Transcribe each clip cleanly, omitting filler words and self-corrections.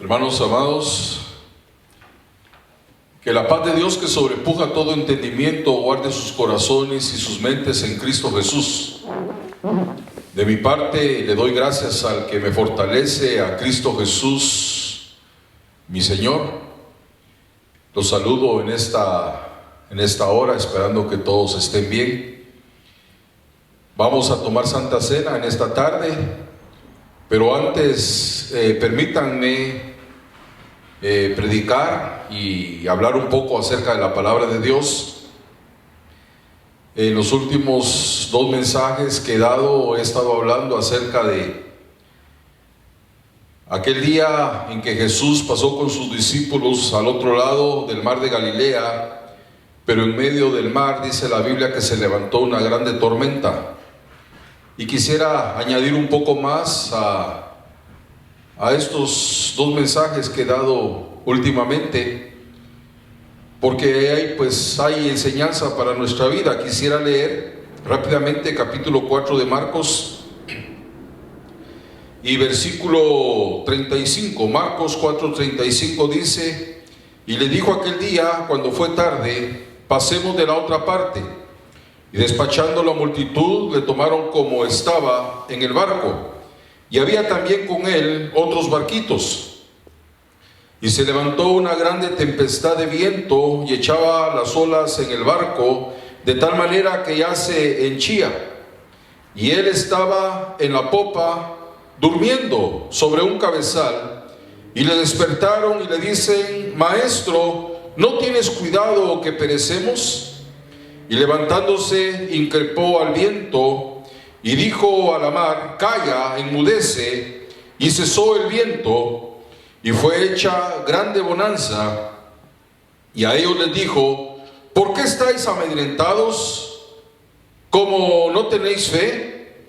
Hermanos amados, que la paz de Dios que sobrepuja todo entendimiento guarde sus corazones y sus mentes en Cristo Jesús. De mi parte le doy gracias al que me fortalece, a Cristo Jesús, mi Señor. Los saludo en esta hora, esperando que todos estén bien. Vamos a tomar Santa Cena en esta tarde, pero antes permítanme predicar y hablar un poco acerca de la palabra de Dios. En los últimos 2 mensajes que he dado, he estado hablando acerca de aquel día en que Jesús pasó con sus discípulos al otro lado del mar de Galilea, pero en medio del mar dice la Biblia que se levantó una grande tormenta. Y quisiera añadir un poco más a estos 2 mensajes que he dado últimamente, porque hay enseñanza para nuestra vida. Quisiera leer rápidamente capítulo 4 de Marcos y versículo 35. Marcos 4:35 dice: y le dijo aquel día, cuando fue tarde, pasemos de la otra parte. Y despachando la multitud, le tomaron como estaba en el barco, y había también con él otros barquitos. Y se levantó una grande tempestad de viento, y echaba las olas en el barco, de tal manera que ya se henchía. Y él estaba en la popa, durmiendo sobre un cabezal. Y le despertaron y le dicen: Maestro, ¿no tienes cuidado que perecemos? Y levantándose, increpó al viento y dijo a la mar: Calla, enmudece. Y cesó el viento, y fue hecha grande bonanza. Y a ellos les dijo: ¿por qué estáis amedrentados? ¿Cómo no tenéis fe?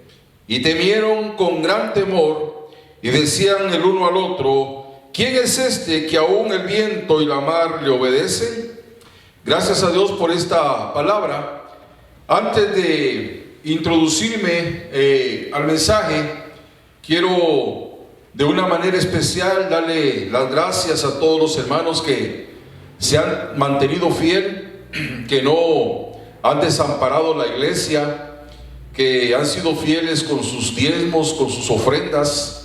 Y temieron con gran temor, y decían el uno al otro: ¿quién es este que aún el viento y la mar le obedecen? Gracias a Dios por esta palabra. Antes de introducirme al mensaje, quiero de una manera especial darle las gracias a todos los hermanos que se han mantenido fiel, que no han desamparado la iglesia, que han sido fieles con sus diezmos, con sus ofrendas.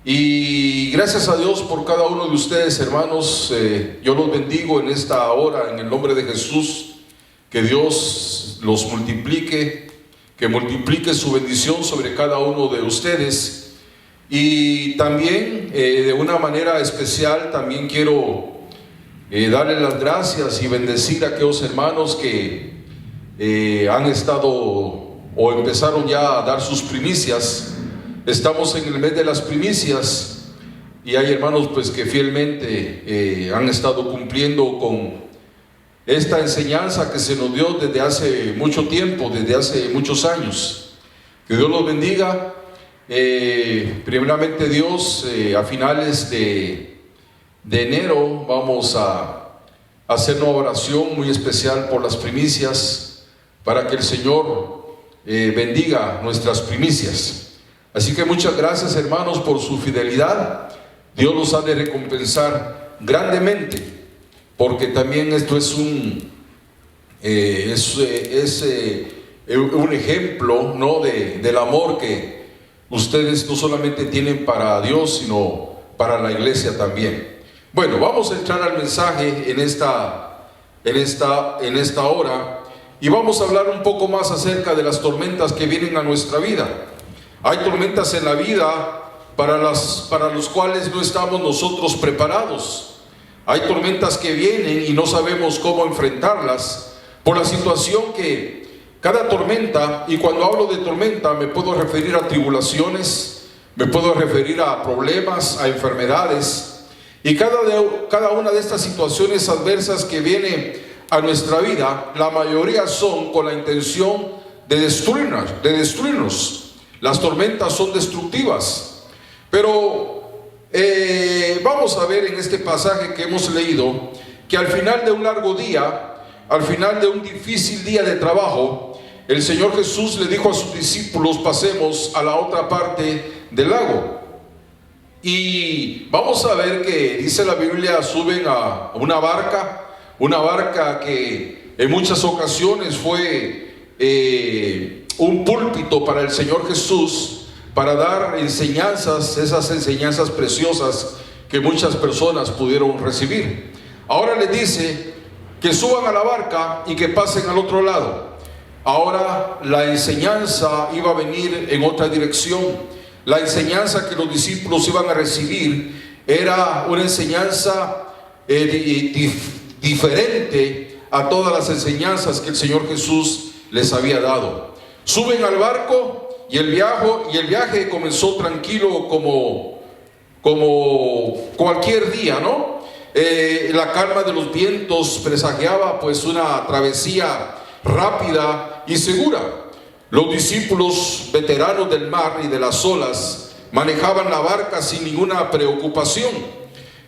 Y gracias a Dios por cada uno de ustedes, hermanos. Yo los bendigo en esta hora en el nombre de Jesús. Que Dios los multiplique, que multiplique su bendición sobre cada uno de ustedes. Y también de una manera especial también quiero darle las gracias y bendecir a aquellos hermanos que han estado o empezaron ya a dar sus primicias. Estamos en el mes de las primicias y hay hermanos pues que fielmente han estado cumpliendo con esta enseñanza que se nos dio desde hace mucho tiempo, desde hace muchos años. Que Dios los bendiga. Primeramente Dios, a finales de enero vamos a hacer una oración muy especial por las primicias, para que el Señor bendiga nuestras primicias. Así que muchas gracias, hermanos, por su fidelidad. Dios los ha de recompensar grandemente, porque también esto es un ejemplo, ¿no?, del amor que ustedes no solamente tienen para Dios, sino para la iglesia también. Bueno, vamos a entrar al mensaje en esta hora, y vamos a hablar un poco más acerca de las tormentas que vienen a nuestra vida. Hay tormentas en la vida para los cuales no estamos nosotros preparados. Hay tormentas que vienen y no sabemos cómo enfrentarlas por la situación que cada tormenta, y cuando hablo de tormenta me puedo referir a tribulaciones, me puedo referir a problemas, a enfermedades, y cada una de estas situaciones adversas que vienen a nuestra vida, la mayoría son con la intención de destruirnos. Las tormentas son destructivas, pero vamos a ver en este pasaje que hemos leído que al final de un largo día, al final de un difícil día de trabajo, el Señor Jesús le dijo a sus discípulos: pasemos a la otra parte del lago. Y vamos a ver que dice la Biblia, suben a una barca que en muchas ocasiones fue un púlpito para el Señor Jesús, para dar enseñanzas, esas enseñanzas preciosas que muchas personas pudieron recibir. Ahora les dice que suban a la barca y que pasen al otro lado. Ahora la enseñanza iba a venir en otra dirección. La enseñanza que los discípulos iban a recibir era una enseñanza diferente a todas las enseñanzas que el Señor Jesús les había dado. Suben al barco y el viaje comenzó tranquilo como cualquier día, ¿no? La calma de los vientos presagiaba pues una travesía rápida y segura. Los discípulos veteranos del mar y de las olas manejaban la barca sin ninguna preocupación.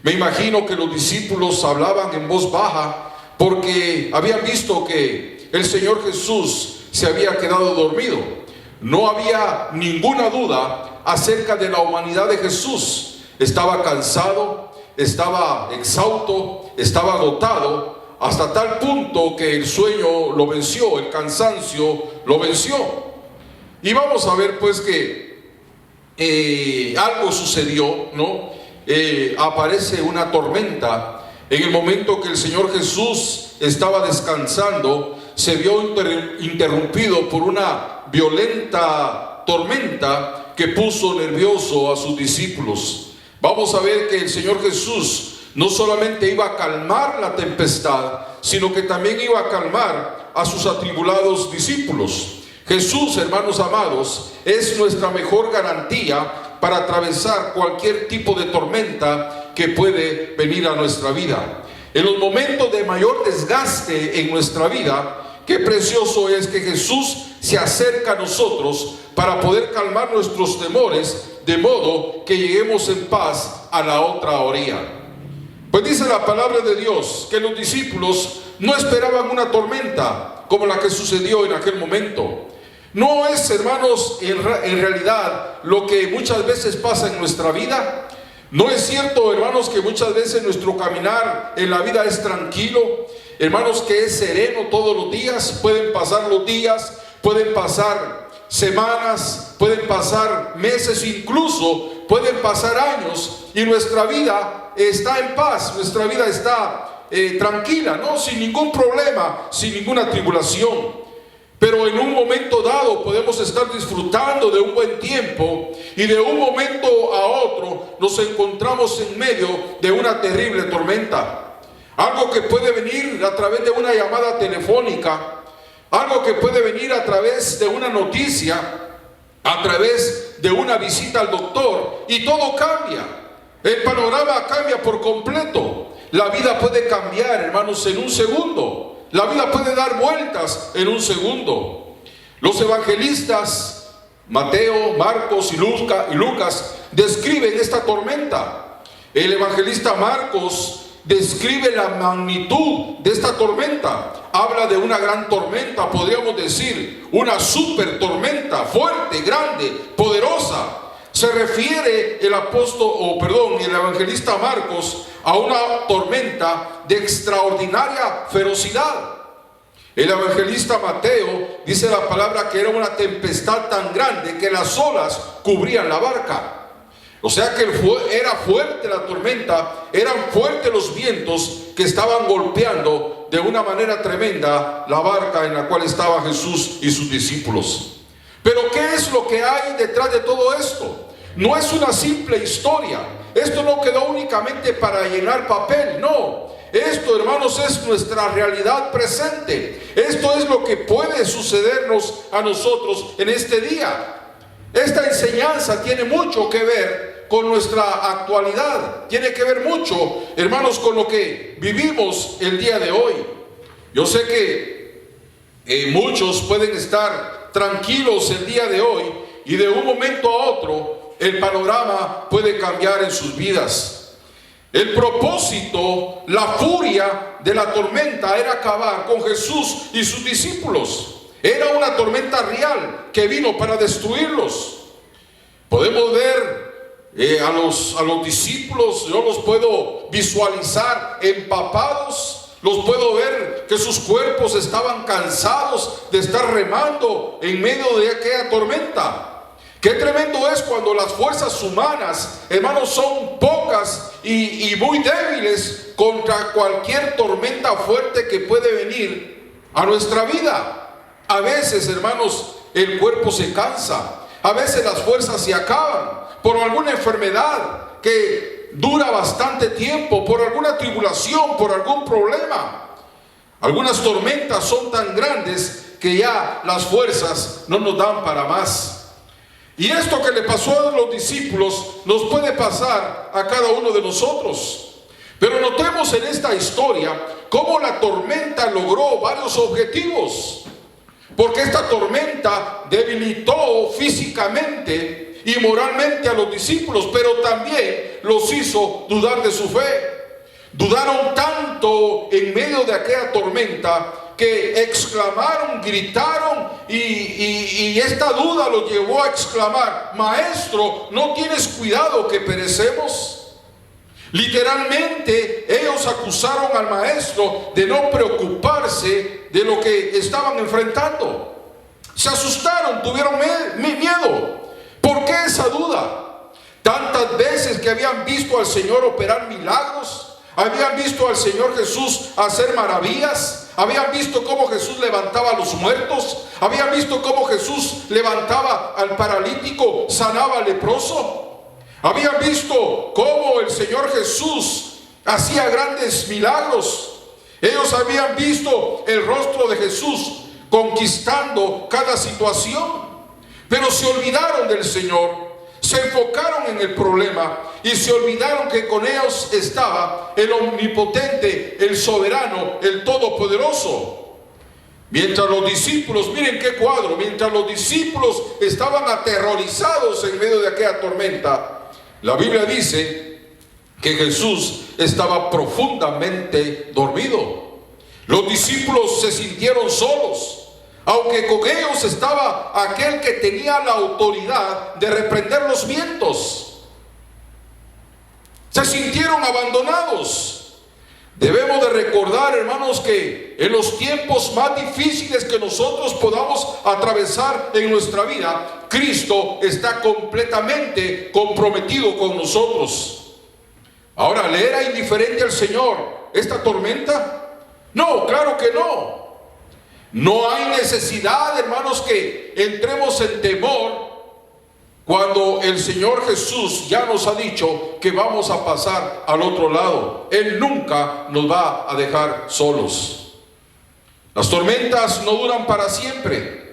Me imagino que los discípulos hablaban en voz baja porque habían visto que el Señor Jesús se había quedado dormido. No había ninguna duda acerca de la humanidad de Jesús. Estaba cansado, estaba exhausto, estaba agotado, hasta tal punto que el sueño lo venció, el cansancio lo venció. Y vamos a ver pues que algo sucedió, ¿no? Aparece una tormenta. En el momento que el Señor Jesús estaba descansando, se vio interrumpido por una violenta tormenta que puso nervioso a sus discípulos. Vamos a ver que el Señor Jesús no solamente iba a calmar la tempestad, sino que también iba a calmar a sus atribulados discípulos. Jesús, hermanos amados, es nuestra mejor garantía para atravesar cualquier tipo de tormenta que puede venir a nuestra vida. En los momentos de mayor desgaste en nuestra vida, qué precioso es que Jesús se acerca a nosotros para poder calmar nuestros temores, de modo que lleguemos en paz a la otra orilla. Pues dice la palabra de Dios que los discípulos no esperaban una tormenta como la que sucedió en aquel momento. No es, hermanos, en realidad lo que muchas veces pasa en nuestra vida. No es cierto, hermanos, que muchas veces nuestro caminar en la vida es tranquilo, hermanos, que es sereno todos los días. Pueden pasar los días, pueden pasar semanas, pueden pasar meses, incluso pueden pasar años, y nuestra vida está en paz, nuestra vida está tranquila, ¿no? Sin ningún problema, sin ninguna tribulación. Pero en un momento dado podemos estar disfrutando de un buen tiempo y de un momento a otro nos encontramos en medio de una terrible tormenta. Algo que puede venir a través de una llamada telefónica, algo que puede venir a través de una noticia, a través de una visita al doctor, y todo cambia. El panorama cambia por completo. La vida puede cambiar, hermanos, en un segundo. La vida puede dar vueltas en un segundo. Los evangelistas Mateo, Marcos y Lucas describen esta tormenta. El evangelista Marcos describe la magnitud de esta tormenta. Habla de una gran tormenta, podríamos decir, una super tormenta, fuerte, grande, poderosa. Se refiere el evangelista Marcos a una tormenta de extraordinaria ferocidad. El evangelista Mateo dice la palabra que era una tempestad tan grande que las olas cubrían la barca. O sea que era fuerte la tormenta, eran fuertes los vientos que estaban golpeando de una manera tremenda la barca en la cual estaba Jesús y sus discípulos. Pero ¿qué es lo que hay detrás de todo esto? No es una simple historia. Esto no quedó únicamente para llenar papel, no. Esto, hermanos, es nuestra realidad presente. Esto es lo que puede sucedernos a nosotros en este día. Esta enseñanza tiene mucho que ver con nuestra actualidad. Tiene que ver mucho, hermanos, con lo que vivimos el día de hoy. Yo sé que muchos pueden estar tranquilos el día de hoy y de un momento a otro el panorama puede cambiar en sus vidas. El propósito, la furia de la tormenta era acabar con Jesús y sus discípulos. Era una tormenta real que vino para destruirlos. Podemos ver a los discípulos, yo los puedo visualizar empapados, los puedo ver que sus cuerpos estaban cansados de estar remando en medio de aquella tormenta. Qué tremendo es cuando las fuerzas humanas, hermanos, son pocas y muy débiles contra cualquier tormenta fuerte que puede venir a nuestra vida. A veces, hermanos, el cuerpo se cansa, a veces las fuerzas se acaban por alguna enfermedad que dura bastante tiempo, por alguna tribulación, por algún problema. Algunas tormentas son tan grandes que ya las fuerzas no nos dan para más. Y esto que le pasó a los discípulos nos puede pasar a cada uno de nosotros. Pero notemos en esta historia cómo la tormenta logró varios objetivos. Porque esta tormenta debilitó físicamente y moralmente a los discípulos, pero también los hizo dudar de su fe. Dudaron tanto en medio de aquella tormenta que exclamaron, gritaron, y esta duda los llevó a exclamar: Maestro, ¿no tienes cuidado que perecemos? Literalmente ellos acusaron al maestro de no preocuparse de lo que estaban enfrentando. Se asustaron, tuvieron miedo. ¿Por qué esa duda? Tantas veces que habían visto al Señor operar milagros, habían visto al Señor Jesús hacer maravillas, habían visto cómo Jesús levantaba a los muertos, habían visto cómo Jesús levantaba al paralítico, sanaba al leproso, habían visto cómo el Señor Jesús hacía grandes milagros. Ellos habían visto el rostro de Jesús conquistando cada situación, pero se olvidaron del Señor. Se enfocaron en el problema y se olvidaron que con ellos estaba el omnipotente, el soberano, el todopoderoso. Mientras los discípulos, miren qué cuadro, mientras los discípulos estaban aterrorizados en medio de aquella tormenta, la Biblia dice que Jesús estaba profundamente dormido. Los discípulos se sintieron solos, aunque con ellos estaba aquel que tenía la autoridad de reprender los vientos. Se sintieron abandonados. Debemos de recordar, hermanos, que en los tiempos más difíciles que nosotros podamos atravesar en nuestra vida, Cristo está completamente comprometido con nosotros. Ahora, ¿le era indiferente al Señor esta tormenta? No, claro que no. No hay necesidad, hermanos, que entremos en temor cuando el Señor Jesús ya nos ha dicho que vamos a pasar al otro lado. Él nunca nos va a dejar solos. Las tormentas no duran para siempre.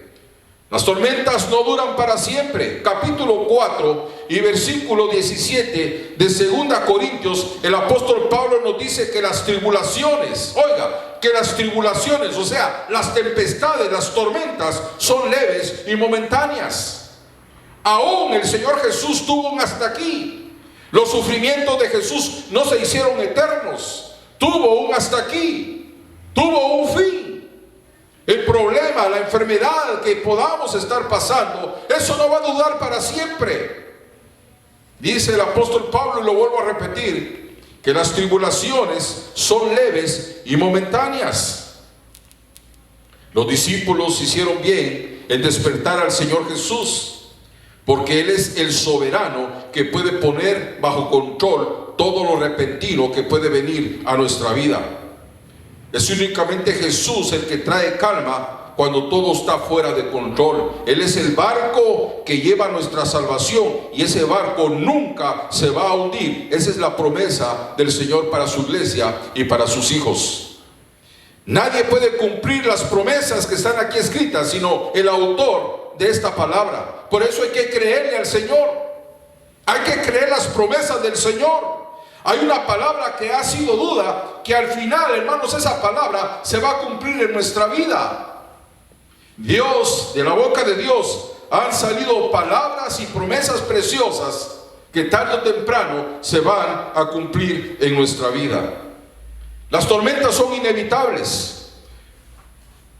Las tormentas no duran para siempre. Capítulo 4 y versículo 17 de 2 Corintios, el apóstol Pablo nos dice que las tribulaciones, oiga, que las tribulaciones, o sea, las tempestades, las tormentas, son leves y momentáneas. Aún el Señor Jesús tuvo un hasta aquí. Los sufrimientos de Jesús no se hicieron eternos. Tuvo un hasta aquí. Tuvo un fin. El problema, la enfermedad que podamos estar pasando, eso no va a durar para siempre. Dice el apóstol Pablo, y lo vuelvo a repetir, que las tribulaciones son leves y momentáneas. Los discípulos hicieron bien en despertar al Señor Jesús, porque Él es el soberano que puede poner bajo control todo lo repentino que puede venir a nuestra vida. Es únicamente Jesús el que trae calma cuando todo está fuera de control. Él es el barco que lleva nuestra salvación, y ese barco nunca se va a hundir. Esa es la promesa del Señor para su iglesia y para sus hijos. Nadie puede cumplir las promesas que están aquí escritas sino el autor de esta palabra. Por eso hay que creerle al Señor. Hay que creer las promesas del Señor. Hay una palabra que ha sido duda, que al final, hermanos, esa palabra se va a cumplir en nuestra vida. Dios, de la boca de Dios, han salido palabras y promesas preciosas que tarde o temprano se van a cumplir en nuestra vida. Las tormentas son inevitables.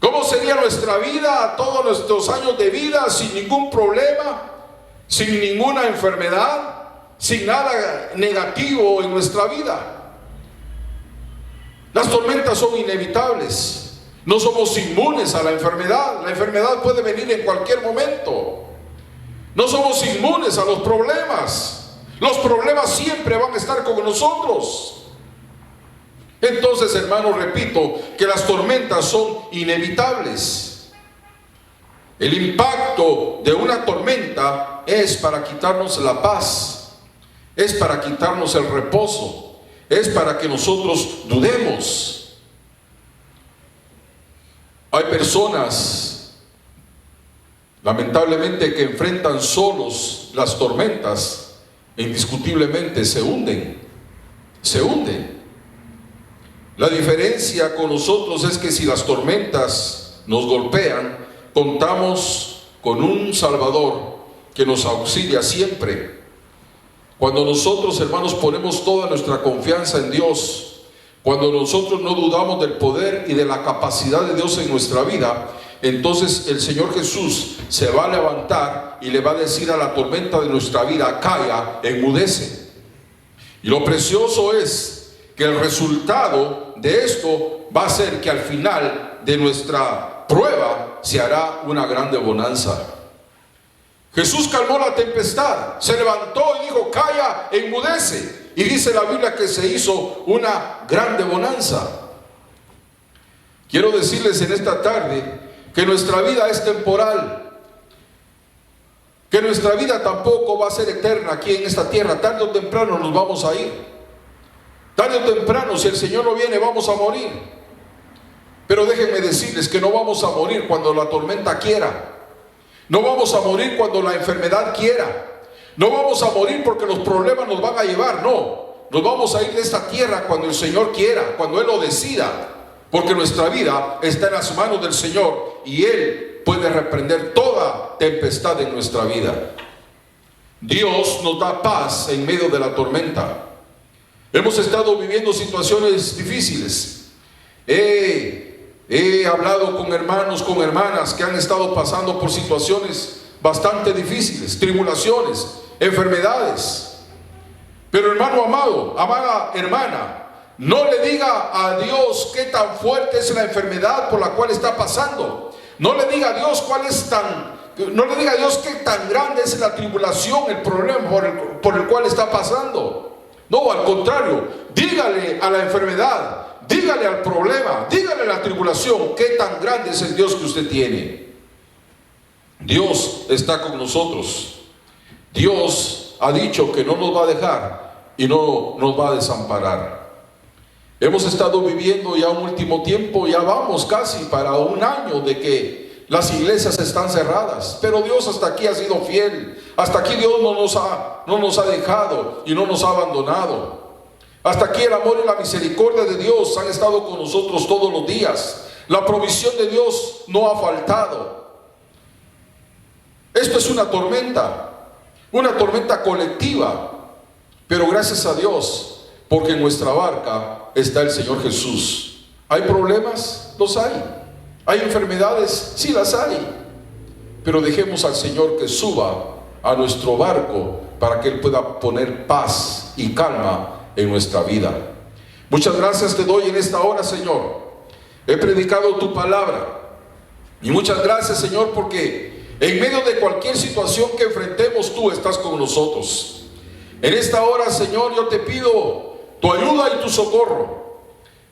¿Cómo sería nuestra vida, todos nuestros años de vida, sin ningún problema, sin ninguna enfermedad? sin nada negativo en nuestra vida. Las tormentas son inevitables. No somos inmunes a la enfermedad. La enfermedad puede venir en cualquier momento. No somos inmunes a los problemas. Los problemas siempre van a estar con nosotros. Entonces, hermanos, repito que las tormentas son inevitables. El impacto de una tormenta es para quitarnos la paz, es para quitarnos el reposo, es para que nosotros dudemos. Hay personas, lamentablemente, que enfrentan solos las tormentas e indiscutiblemente se hunden. La diferencia con nosotros es que si las tormentas nos golpean, contamos con un Salvador que nos auxilia siempre. Cuando nosotros, hermanos, ponemos toda nuestra confianza en Dios, cuando nosotros no dudamos del poder y de la capacidad de Dios en nuestra vida, entonces el Señor Jesús se va a levantar y le va a decir a la tormenta de nuestra vida: calla, enmudece. Y lo precioso es que el resultado de esto va a ser que al final de nuestra prueba se hará una grande bonanza. Jesús calmó la tempestad, se levantó y dijo: calla, enmudece. Y dice la Biblia que se hizo una grande bonanza. Quiero decirles en esta tarde que nuestra vida es temporal, que nuestra vida tampoco va a ser eterna aquí en esta tierra. Tarde o temprano nos vamos a ir. Tarde o temprano, si el Señor no viene, vamos a morir. Pero déjenme decirles que no vamos a morir cuando la tormenta quiera. No vamos a morir cuando la enfermedad quiera. No vamos a morir porque los problemas nos van a llevar. No, nos vamos a ir de esta tierra cuando el Señor quiera, cuando Él lo decida. Porque nuestra vida está en las manos del Señor y Él puede reprender toda tempestad en nuestra vida. Dios nos da paz en medio de la tormenta. Hemos estado viviendo situaciones difíciles. He hablado con hermanos, con hermanas que han estado pasando por situaciones bastante difíciles, tribulaciones, enfermedades. Pero hermano amado, amada hermana, no le diga a Dios qué tan fuerte es la enfermedad por la cual está pasando. No le diga a Dios no le diga a Dios qué tan grande es la tribulación, el problema por el cual está pasando. No, al contrario, dígale a la enfermedad, dígale al problema, dígale a la tribulación qué tan grande es el Dios que usted tiene. Dios está con nosotros. Dios ha dicho que no nos va a dejar y no nos va a desamparar. Hemos estado viviendo ya un último tiempo, ya vamos casi para un año de que las iglesias están cerradas, pero Dios hasta aquí ha sido fiel. Hasta aquí Dios no nos ha dejado y no nos ha abandonado. Hasta aquí el amor y la misericordia de Dios han estado con nosotros todos los días. La provisión de Dios no ha faltado. Esto es una tormenta colectiva, pero gracias a Dios, porque en nuestra barca está el Señor Jesús. ¿Hay problemas? Los hay. ¿Hay enfermedades? Sí las hay. Pero dejemos al Señor que suba a nuestro barco para que Él pueda poner paz y calma en nuestra vida. Muchas gracias te doy en esta hora, Señor. He predicado tu palabra. Y muchas gracias, Señor, porque en medio de cualquier situación que enfrentemos, tú estás con nosotros. En esta hora, Señor, yo te pido tu ayuda y tu socorro.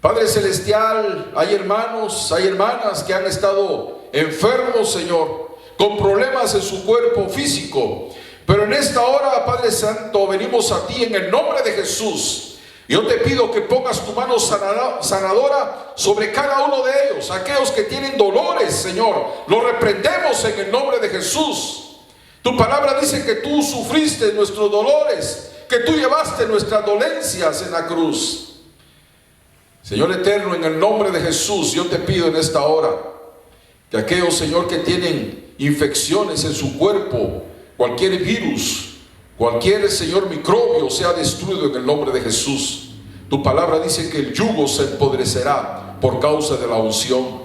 Padre Celestial, hay hermanos, hay hermanas que han estado enfermos, Señor, con problemas en su cuerpo físico. Pero en esta hora, Padre Santo, venimos a ti en el nombre de Jesús. Yo te pido que pongas tu mano sanadora sobre cada uno de ellos. Aquellos que tienen dolores, Señor, los reprendemos en el nombre de Jesús. Tu palabra dice que tú sufriste nuestros dolores, que tú llevaste nuestras dolencias en la cruz. Señor eterno, en el nombre de Jesús, yo te pido en esta hora que aquellos, Señor, que tienen infecciones en su cuerpo, cualquier virus, cualquier, Señor, microbio sea destruido en el nombre de Jesús. Tu palabra dice que el yugo se empodrecerá por causa de la unción.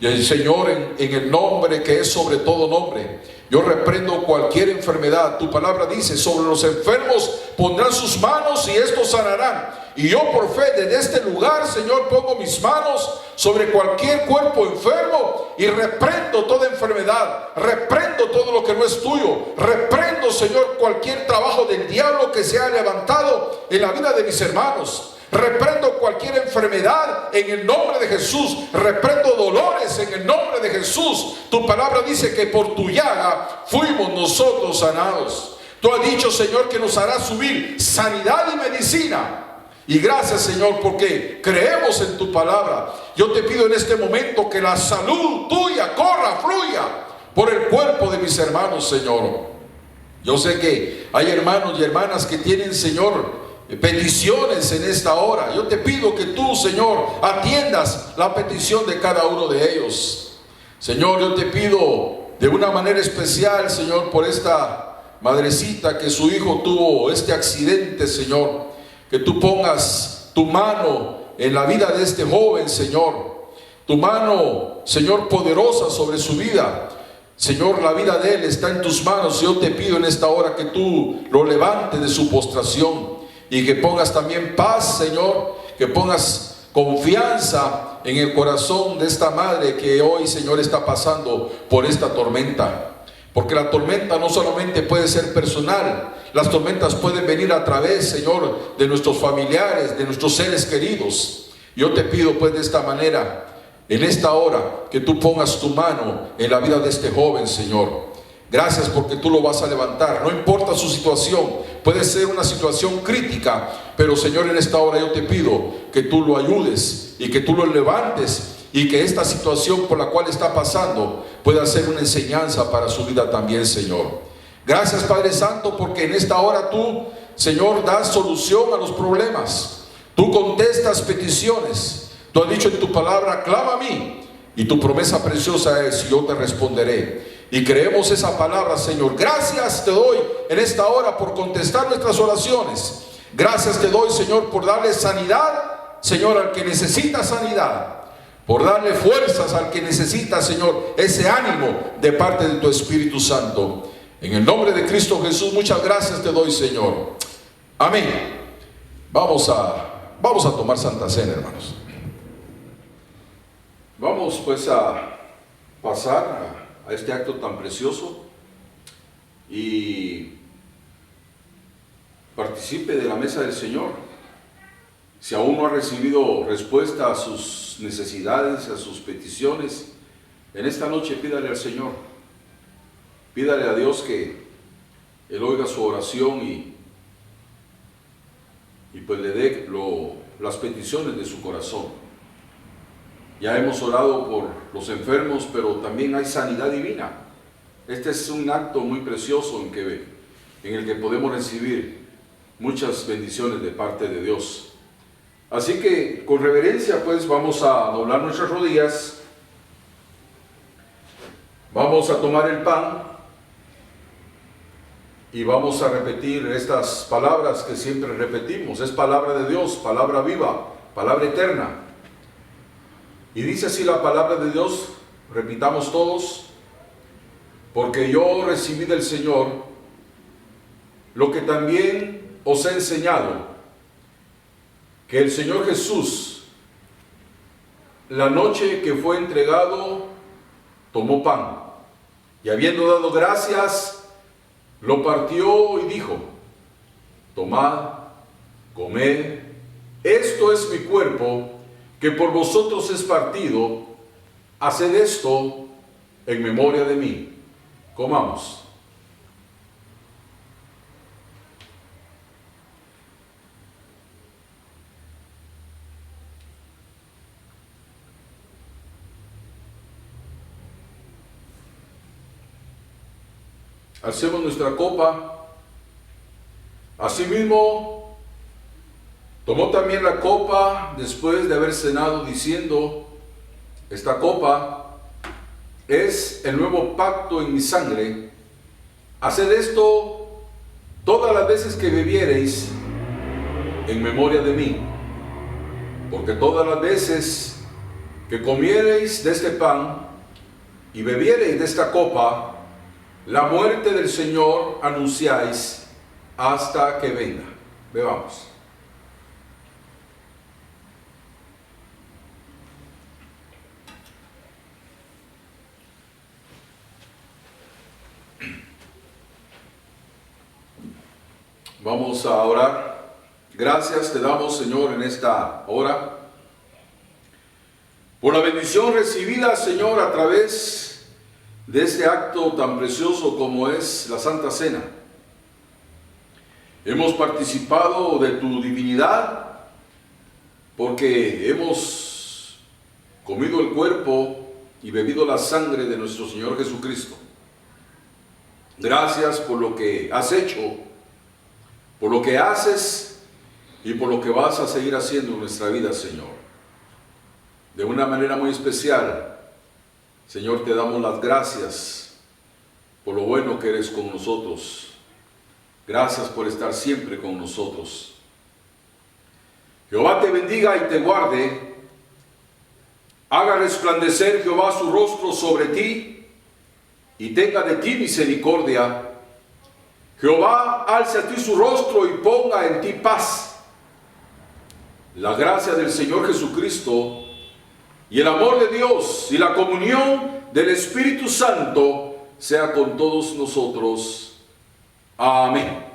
Y el Señor, en el nombre que es sobre todo nombre, yo reprendo cualquier enfermedad. Tu palabra dice: sobre los enfermos pondrán sus manos y estos sanarán. Y yo, por fe, desde este lugar, Señor, pongo mis manos sobre cualquier cuerpo enfermo y reprendo toda enfermedad, reprendo todo lo que no es tuyo, reprendo, Señor, cualquier trabajo del diablo que se ha levantado en la vida de mis hermanos. Reprendo cualquier enfermedad en el nombre de Jesús. Reprendo dolores en el nombre de Jesús. Tu palabra dice que por tu llaga fuimos nosotros sanados. Tú has dicho, Señor, que nos harás subir sanidad y medicina. Y gracias, Señor, porque creemos en tu palabra. Yo te pido en este momento que la salud tuya corra, fluya por el cuerpo de mis hermanos, Señor. Yo sé que hay hermanos y hermanas que tienen, Señor, peticiones en esta hora. Yo te pido que tú, Señor, atiendas la petición de cada uno de ellos. Señor, yo te pido de una manera especial, Señor, por esta madrecita que su hijo tuvo este accidente, Señor, que tú pongas tu mano en la vida de este joven, Señor, tu mano, Señor, poderosa sobre su vida. Señor, la vida de él está en tus manos. Yo te pido en esta hora que tú lo levantes de su postración y que pongas también paz, Señor, que pongas confianza en el corazón de esta madre que hoy, Señor, está pasando por esta tormenta. Porque la tormenta no solamente puede ser personal, las tormentas pueden venir a través, Señor, de nuestros familiares, de nuestros seres queridos. Yo te pido pues de esta manera, en esta hora, que tú pongas tu mano en la vida de este joven, Señor. Gracias porque tú lo vas a levantar, no importa su situación, puede ser una situación crítica, pero Señor, en esta hora yo te pido que tú lo ayudes y que tú lo levantes y que esta situación por la cual está pasando pueda ser una enseñanza para su vida también, Señor. Gracias, Padre Santo, porque en esta hora tú, Señor, das solución a los problemas. Tú contestas peticiones. Tú has dicho en tu palabra: clama a mí, y tu promesa preciosa es: yo te responderé. Y creemos esa palabra, Señor. Gracias te doy en esta hora por contestar nuestras oraciones. Gracias te doy, Señor, por darle sanidad, Señor, al que necesita sanidad. Por darle fuerzas al que necesita, Señor, ese ánimo de parte de tu Espíritu Santo. En el nombre de Cristo Jesús, muchas gracias te doy, Señor. Amén. Vamos a tomar Santa Cena, hermanos. Vamos pues a pasar a este acto tan precioso y participe de la mesa del Señor. Si aún no ha recibido respuesta a sus necesidades, a sus peticiones, en esta noche pídale al Señor. Pídale a Dios que Él oiga su oración y pues le dé las peticiones de su corazón. Ya hemos orado por los enfermos, pero también hay sanidad divina. Este es un acto muy precioso en el que podemos recibir muchas bendiciones de parte de Dios. Así que con reverencia pues vamos a doblar nuestras rodillas, vamos a tomar el pan y vamos a repetir estas palabras que siempre repetimos. Es palabra de Dios, palabra viva, palabra eterna. Y dice así la palabra de Dios, repitamos todos: porque yo recibí del Señor lo que también os he enseñado, que el Señor Jesús, la noche que fue entregado, tomó pan, y habiendo dado gracias, lo partió y dijo: tomad, comed, esto es mi cuerpo, que por vosotros es partido, haced esto en memoria de mí. Comamos. Hacemos nuestra copa. Asimismo, tomó también la copa después de haber cenado, diciendo: esta copa es el nuevo pacto en mi sangre. Haced esto todas las veces que bebiereis en memoria de mí. Porque todas las veces que comiereis de este pan y bebiereis de esta copa, la muerte del Señor anunciáis hasta que venga. Bebamos. Vamos a orar. Gracias te damos, Señor, en esta hora, por la bendición recibida, Señor, a través de este acto tan precioso como es la Santa Cena. Hemos participado de tu divinidad porque hemos comido el cuerpo y bebido la sangre de nuestro Señor Jesucristo. Gracias por lo que has hecho, por lo que haces y por lo que vas a seguir haciendo en nuestra vida, Señor. De una manera muy especial, Señor, te damos las gracias por lo bueno que eres con nosotros. Gracias por estar siempre con nosotros. Jehová te bendiga y te guarde. Haga resplandecer Jehová su rostro sobre ti y tenga de ti misericordia. Jehová alce a ti su rostro y ponga en ti paz. La gracia del Señor Jesucristo y el amor de Dios y la comunión del Espíritu Santo sea con todos nosotros. Amén.